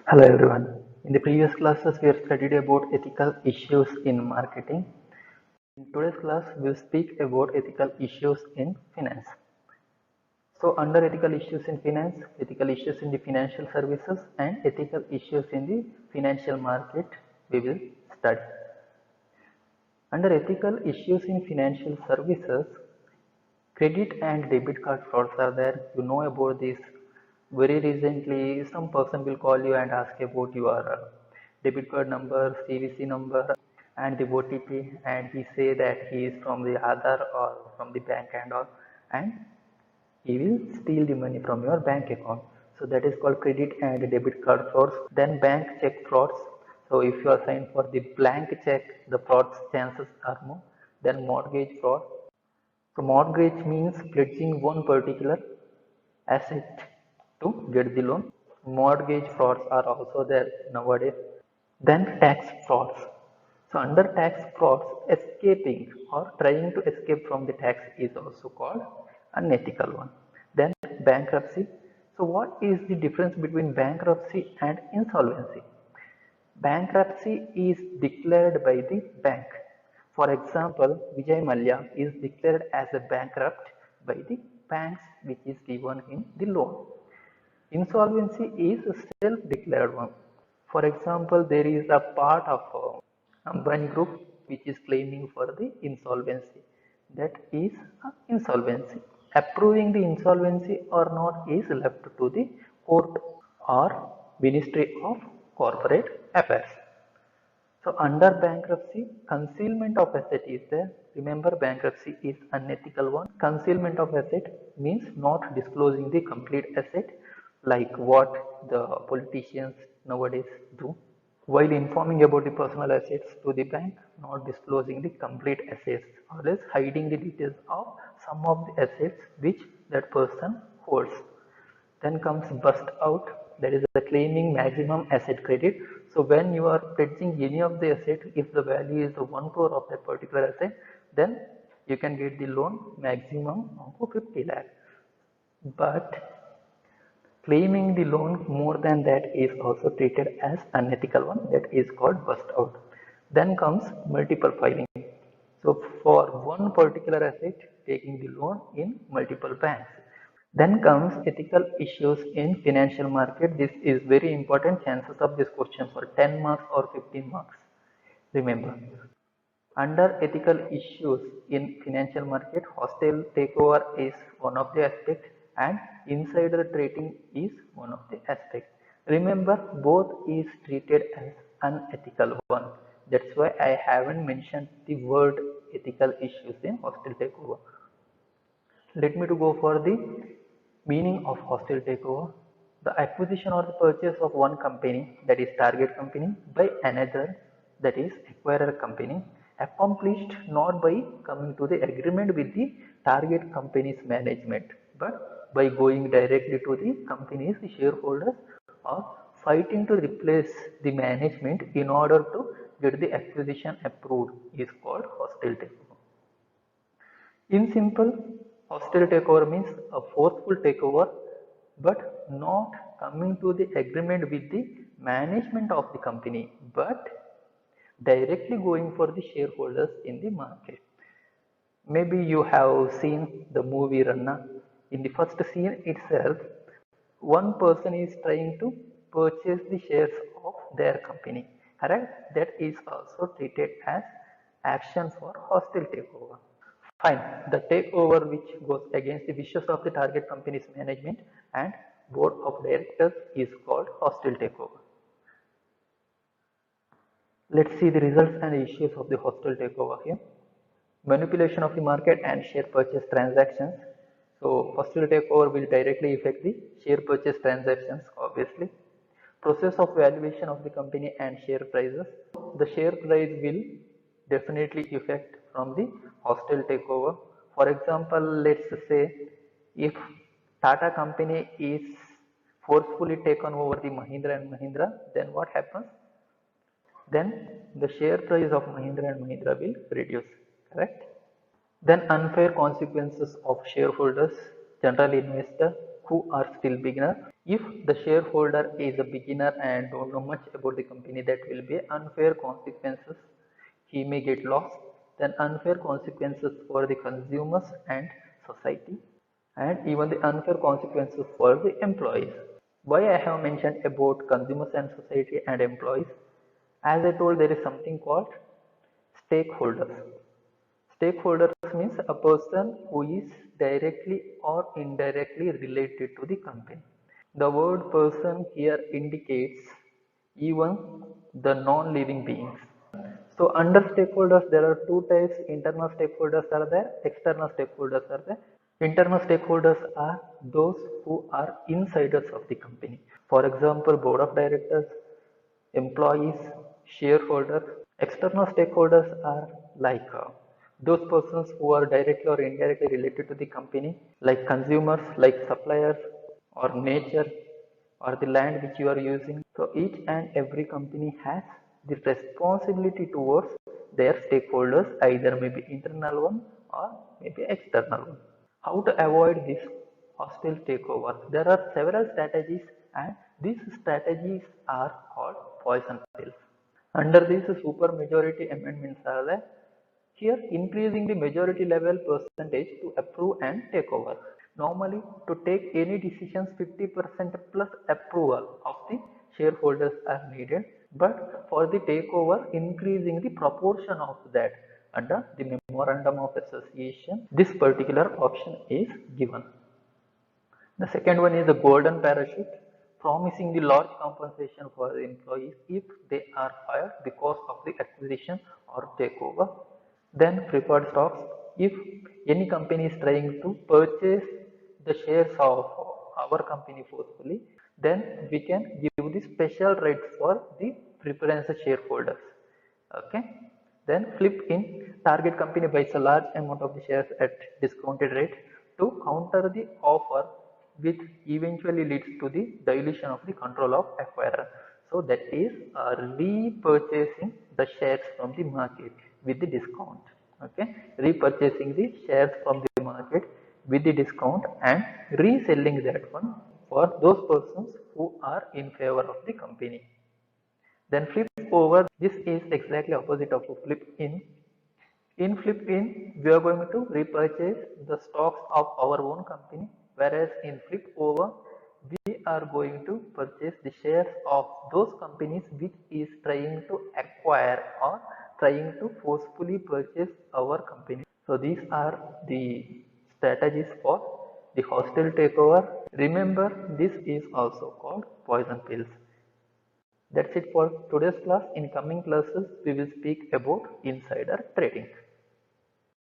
Hello everyone. In the previous classes, we have studied about ethical issues in marketing. In today's class, we'll speak about ethical issues in finance. So, under ethical issues in finance, ethical issues in the financial services, and ethical issues in the financial market, we will study. Under ethical issues in financial services, credit and debit card frauds are there. You know about this. Very recently, some person will call you and ask about your debit card number, CVC number, and the OTP, and he say that he is from the Aadhaar or from the bank and all, and he will steal the money from your bank account. So that is called credit and debit card frauds. Then bank check frauds. So if you are signed for the blank check, the frauds chances are more. Then mortgage fraud. So mortgage means pledging one particular asset to get the loan. Mortgage frauds are also there nowadays. Then tax frauds. So under tax frauds, escaping or trying to escape from the tax is also called unethical one. Then bankruptcy. So what is the difference between bankruptcy and insolvency? Bankruptcy is declared by the bank. For example, Vijay Mallya is declared as a bankrupt by the banks which is given him the loan. Insolvency is a self-declared one. For example, there is a part of Ambani Group which is claiming for the insolvency. That is insolvency. Approving the insolvency or not is left to the court or Ministry of Corporate Affairs. So under bankruptcy, concealment of asset is there. Remember, bankruptcy is unethical one. Concealment of asset means not disclosing the complete asset, like what the politicians nowadays do. While informing about the personal assets to the bank, not disclosing the complete assets, or else hiding the details of some of the assets which that person holds. Then comes bust out, that is the claiming maximum asset credit. So when you are pledging any of the asset, if the value is 1 crore of that particular asset, then you can get the loan maximum of 50 lakh. But claiming the loan more than that is also treated as unethical one, that is called bust out. Then comes multiple filing. So for one particular asset, taking the loan in multiple banks. Then comes ethical issues in financial market. This is very important. Chances of this question for 10 marks or 15 marks. Remember, under ethical issues in financial market, hostile takeover is one of the aspects and insider trading is one of the aspects. Remember, both is treated as unethical one. That's why I haven't mentioned the word ethical issues in hostile takeover. Let me to go for the meaning of hostile takeover. The acquisition or the purchase of one company, that is target company, by another, that is acquirer company, accomplished not by coming to the agreement with the target company's management, but by going directly to the company's shareholders or fighting to replace the management in order to get the acquisition approved is called hostile takeover. In simple, hostile takeover means a forceful takeover, but not coming to the agreement with the management of the company, but directly going for the shareholders in the market. Maybe you have seen the movie Ranna. In the first scene itself, one person is trying to purchase the shares of their company. Correct? That is also treated as action for hostile takeover. Fine. The takeover which goes against the wishes of the target company's management and board of directors is called hostile takeover. Let's see the results and issues of the hostile takeover here. Manipulation of the market and share purchase transactions. So hostile takeover will directly affect the share purchase transactions, obviously. Process of valuation of the company and share prices. The share price will definitely affect from the hostile takeover. For example, let's say if Tata company is forcefully taken over the Mahindra and Mahindra, then what happens? Then the share price of Mahindra and Mahindra will reduce, correct? Then unfair consequences of shareholders, general investor who are still beginner. If the shareholder is a beginner and don't know much about the company, that will be unfair consequences. He may get lost. Then unfair consequences for the consumers and society, and even the unfair consequences for the employees. Why I have mentioned about consumers and society and employees? As I told, there is something called stakeholders. Stakeholders means a person who is directly or indirectly related to the company. The word person here indicates even the non-living beings. So under stakeholders there are two types: internal stakeholders are there, external stakeholders are there. Internal stakeholders are those who are insiders of the company. For example, board of directors, employees, shareholders. External stakeholders are like those persons who are directly or indirectly related to the company, like consumers, like suppliers, or nature, or the land which you are using. So each and every company has the responsibility towards their stakeholders, either maybe internal one or maybe external one. How to avoid this hostile takeover? There are several strategies, and these strategies are called poison pills. Under these super majority amendments are there. Here increasing the majority level percentage to approve and take over. Normally to take any decisions 50% plus approval of the shareholders are needed, but for the takeover increasing the proportion of that under the memorandum of association, this particular option is given. The second one is the golden parachute, promising the large compensation for the employees if they are fired because of the acquisition or takeover. Then preferred stocks, if any company is trying to purchase the shares of our company forcefully, then we can give the special rights for the preference shareholders. Okay. Then flip in, target company buys a large amount of the shares at discounted rate to counter the offer, which eventually leads to the dilution of the control of acquirer. So that is repurchasing the shares from the market with the discount. Okay, repurchasing the shares from the market with the discount and reselling that one for those persons who are in favor of the company. Then flip over, this is exactly opposite of flip in. In flip in, we are going to repurchase the stocks of our own company, whereas in flip over, we are going to purchase the shares of those companies which is trying to acquire or trying to forcefully purchase our company. So these are the strategies for the hostile takeover. Remember, this is also called poison pills. That's it for today's class. In coming classes, we will speak about insider trading.